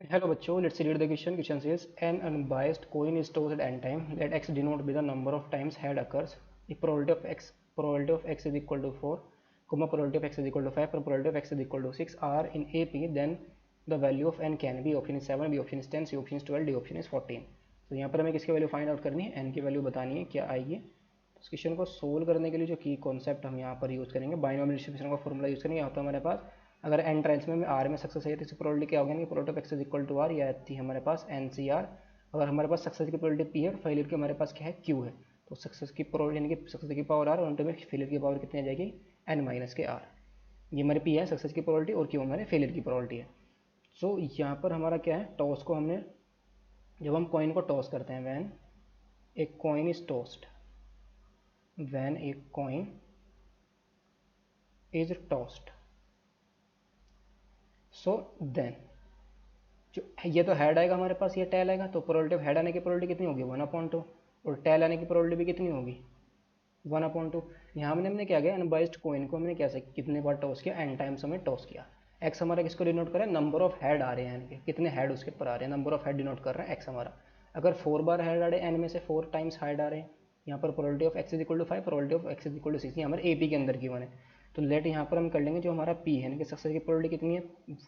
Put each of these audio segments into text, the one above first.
Hello बच्चों, let's read the question. Question says an unbiased coin is tossed at n time. Let x denote be the number of times head occurs. If probability of x is equal to 4, probability of x is equal to 5, probability of x is equal to 6 are in AP, then the value of n can be option is 7, B option is 10, C option is 12, D option is 14. तो यहाँ पर हमें किसकी value find out करनी है, n की value बतानी है क्या आएगी। तो इस क्वेश्चन को सोल्व करने के लिए जो की कॉन्सेप्ट हम यहाँ पर यूज़ करेंगे, बाइनोमियल डिस्ट्रीब्यूशन का फॉर्मूला यूज़ करेंगे। यहाँ पर हमारे पास अगर एन ट्रायल्स में आर में सक्सेस है तो इसकी प्रोबेबिलिटी क्या होगी कि probability of x is equal to r, या थी हमारे पास एन सी आर। अगर हमारे पास सक्सेस की प्रोबेबिलिटी पी है और फेलियर की हमारे पास क्या है, क्यू है। तो सक्सेस की प्रोबेबिलिटी यानी कि सक्सेस की पावर आर और में फेलियर की पावर कितनी आ जाएगी, एन माइनस के आर। ये हमारे पी है सक्सेस की प्रोबेबिलिटी और क्यू हमारे फेलियर की प्रोबेबिलिटी है। सो यहाँ पर हमारा क्या है, टॉस को हमने, जब हम कॉइन को टॉस करते हैं, when a coin is tossed, when a coin is tossed, so then जो ये तो हेड आएगा हमारे पास, ये टेल आएगा। तो प्रोबेबिलिटी ऑफ हेड आने की प्रोबेबिलिटी कितनी होगी, 1/2, और टेल आने की प्रोबेबिलिटी भी कितनी होगी, 1/2। यहाँ हमने हमने क्या किया, अनबाइस्ड कॉइन को हमने कैसे कितने बार टॉस किया, एन टाइम्स हमने टॉस किया। एक्स हमारा किसको डिनोट कर रहा है, नंबर ऑफ हेड आ रहे हैं एन के, कितने हेड उसके ऊपर आ रहे हैं, नंबर ऑफ हेड डिनोट कर रहे हैं एक्स हमारा। अगर 4 बार हेड आ रहे हैं एन में से 4 टाइम्स हेड आ रहे हैं, यहाँ पर probability of x is equal to 5, probability of x is equal to 6, ये हमारे ए पी के अंदर की वन है। तो लेट यहाँ पर हम कर लेंगे जो हमारा पी है, यानी कि सक्सेस की प्रोबेबिलिटी कितनी है,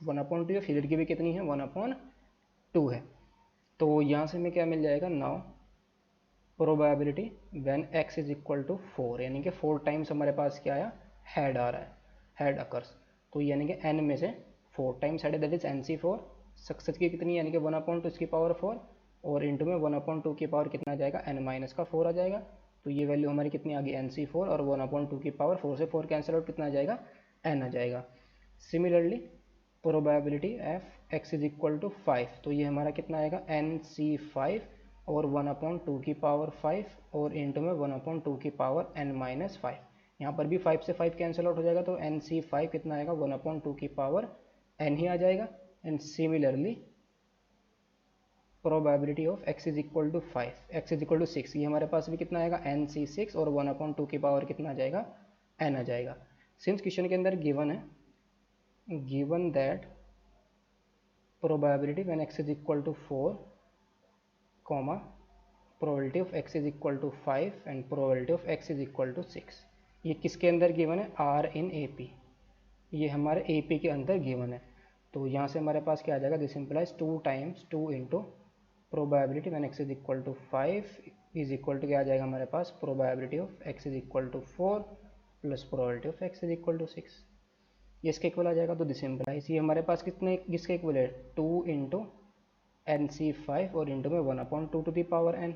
1/2 है, फेलियर की भी कितनी है, 1/2 है। तो यहाँ से हमें क्या मिल जाएगा, now probability when x is equal to 4, यानी कि 4 टाइम्स हमारे पास क्या आया, हेड आ रहा है, हेड अकर्स। तो यानी कि n में से 4 टाइम्स हेड है, दैट इज NC4। सक्सेस की कितनी, यानी कि 1/2 इसकी पावर 4, और इंटू में 1/2 की पावर कितना आ जाएगा, n माइनस का 4 आ जाएगा। तो ये वैल्यू हमारी कितनी आ गई, NC4, और 1/2 की पावर 4 से 4 कैंसिल आउट, कितना आ जाएगा, n आ जाएगा। Similarly probability of x is equal to 5, तो ये हमारा कितना आएगा, NC5 और 1/2 की पावर 5, और इंटू में 1/2 की पावर n-5। यहाँ पर भी 5 से 5 कैंसिल आउट हो जाएगा, तो NC5 कितना आएगा, 1/2 की पावर n ही आ जाएगा। And similarly probability of x is equal to 5, x is equal to 6, ये हमारे पास भी कितना आएगा, NC6, और 1/2 की पावर कितना आ जाएगा, n आ जाएगा। सिंस क्वेश्चन के अंदर गिवन है, given that probability when x is equal to 4, comma probability of x is equal to 5 and probability of x is equal to 6, ये किसके अंदर गिवन है, आर इन ए पी, ये हमारे ए पी के अंदर गिवन है। तो यहाँ से हमारे पास क्या आ जाएगा, this implies 2 times 2 into probability when x is equal to 5 is equal to क्या आ जाएगा हमारे पास, probability of x is equal to 4 plus probability of x is equal to 6, ये इसके इक्वल आ जाएगा। तो दिस इम्प्लाइज ये हमारे पास कितने किसके इक्वल है, 2 इंटू NC5 और इंटू में 1/2 टू दी पावर n,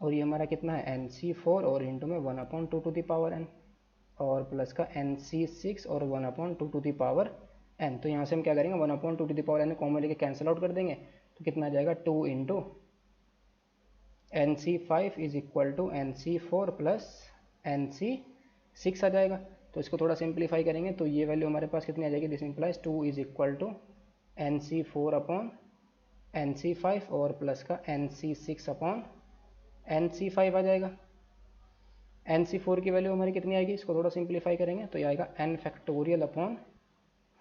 और ये हमारा कितना है, NC4 और इंटू में 1/2 टू दी पावर n, और प्लस का NC6 और 1/2 टू दी पावर n। तो यहाँ से हम क्या करेंगे, 1/2 to the power n common लेके कैंसिल आउट कर देंगे, तो कितना आ जाएगा, 2 into NC5 is equal to NC4 plus NC6 आ जाएगा। तो इसको थोड़ा सिंप्लीफाई करेंगे तो ये वैल्यू हमारे पास कितनी आ जाएगी, this implies 2 is equal to NC4 upon NC5 और प्लस का NC6 अपॉन NC5 आ जाएगा। NC4 की वैल्यू हमारी कितनी आएगी, इसको थोड़ा सिंप्लीफाई करेंगे तो ये आएगा n फैक्टोरियल अपॉन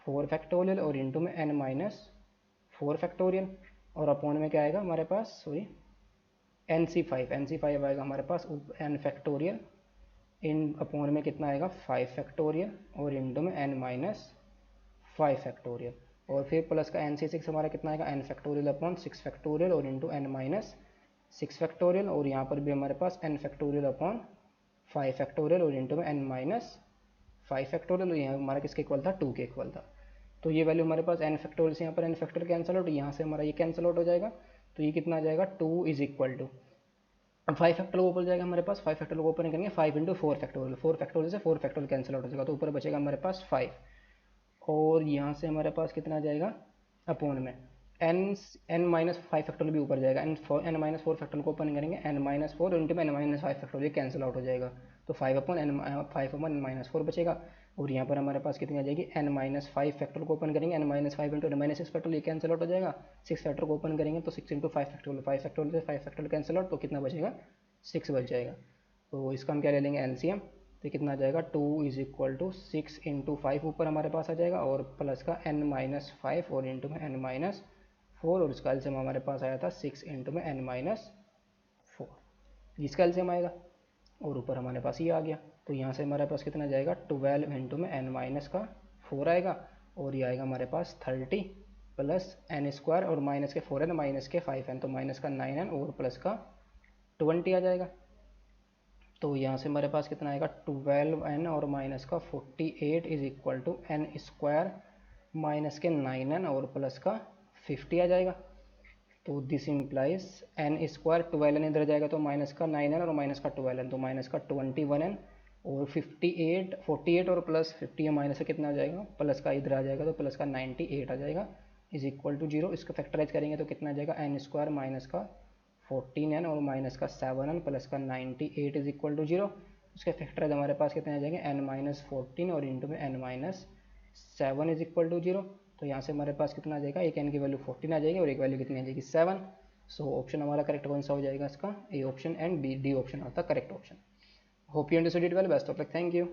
4 फैक्टोरियल, और इंटू में n माइनस 4 फैक्टोरियल, और अपॉन में क्या आएगा हमारे पास, सॉरी NC5 आएगा हमारे पास n फैक्टोरियल, इन अपॉन में कितना आएगा 5 फैक्टोरियल, और इंटू में n माइनस 5 फैक्टोरियल, और फिर प्लस का NC6 हमारा कितना आएगा, n फैक्टोरियल अपॉन 6 फैक्टोरियल, और इंटू n माइनस 6 फैक्टोरियल, और यहाँ पर भी हमारे पास n फैक्टोरियल अपॉन 5 फैक्टोरियल, और इंटू में n माइनस 5 फैक्टोरियल, और यहाँ हमारा किसके इक्वल था, 2 के इक्वल था। तो ये वैल्यू हमारे पास n फैक्टोरियल से यहाँ पर n फैक्टोरियल कैंसिल आउट, यहाँ से हमारा ये कैंसिल आउट हो जाएगा। तो ये कितना आ जाएगा, 2 इज इक्वल टू, अब 5 फैक्टोरियल ऊपर जाएगा हमारे पास, 5 फैक्टोरियल को ओपन करेंगे, 5 इंटू 4 फैक्टोरियल, 4 फैक्टोरियल से 4 फैक्टोरियल कैंसिल आउट हो जाएगा, तो ऊपर बचेगा हमारे पास 5, और यहाँ से हमारे पास कितना आ जाएगा, अपॉन में n माइनस 5 फैक्टोरियल भी ऊपर जाएगा, n माइनस 4 फैक्टोरियल को ओपन करेंगे, n माइनस 4 इंटू में n minus 5 factorial cancel out हो जाएगा, तो 5 अपॉन n माइनस 4 बचेगा। और यहाँ पर हमारे पास कितनी आ जाएगी, n माइनस 5 फैक्टोरियल को ओपन करेंगे, n minus 5 into n minus 6 factorial, ये कैंसिल आउट हो जाएगा। 6 फैक्टर को ओपन करेंगे तो 6 इंटू 5 फैक्टोरियल, 5 फैक्टोरियल से 5 फैक्टोरियल कैंसिल आउट, तो कितना बचेगा, 6 बच जाएगा। तो इसका हम क्या ले लेंगे, एलसीएम, तो कितना आ जाएगा, 2 इज इक्वल टू 6 इंटू 5 ऊपर हमारे पास आ जाएगा, और प्लस का n माइनस 5 और इंटू में n माइनस 4 और इसका एलसीएम हमारे पास आया था 6 इंटू में n-4, इसका एलसीएम आएगा और ऊपर हमारे पास ये आ गया। तो यहाँ से हमारे पास कितना जाएगा 12 इंटू में n-4 आएगा और ये आएगा हमारे पास 30 प्लस n स्क्वायर और माइनस के 4n माइनस के 5n तो माइनस का 9n और प्लस का 20 आ जाएगा। तो यहाँ से हमारे पास कितना आएगा 12n और माइनस का 48 is equal to n square minus के 9n और प्लस का 50 आ जाएगा। तो this implies n square 12n इधर जाएगा तो माइनस का 9n और माइनस का 12n तो माइनस का 21n और 48 और प्लस 50 माइनस से कितना आ जाएगा प्लस का इधर आ जाएगा तो प्लस का 98 आ जाएगा इज इक्वल टू 0। इसको फैक्टराइज करेंगे तो कितना आ जाएगा n स्क्वायर माइनस का 14n और माइनस का 7n प्लस का 98 इज इक्वल टू 0। उसके फैक्टराइज हमारे पास कितने आ जाएंगे n-14 और इंटू में n-7 इज इक्वल टू 0। तो यहाँ से हमारे पास कितना आ जाएगा, एक n की वैल्यू 14 आ जाएगी और एक वैल्यू कितनी आ जाएगी 7। सो ऑप्शन हमारा करेक्ट कौन सा हो जाएगा इसका, A option and D option आता correct option. Hope you understood it well, best of luck, thank you.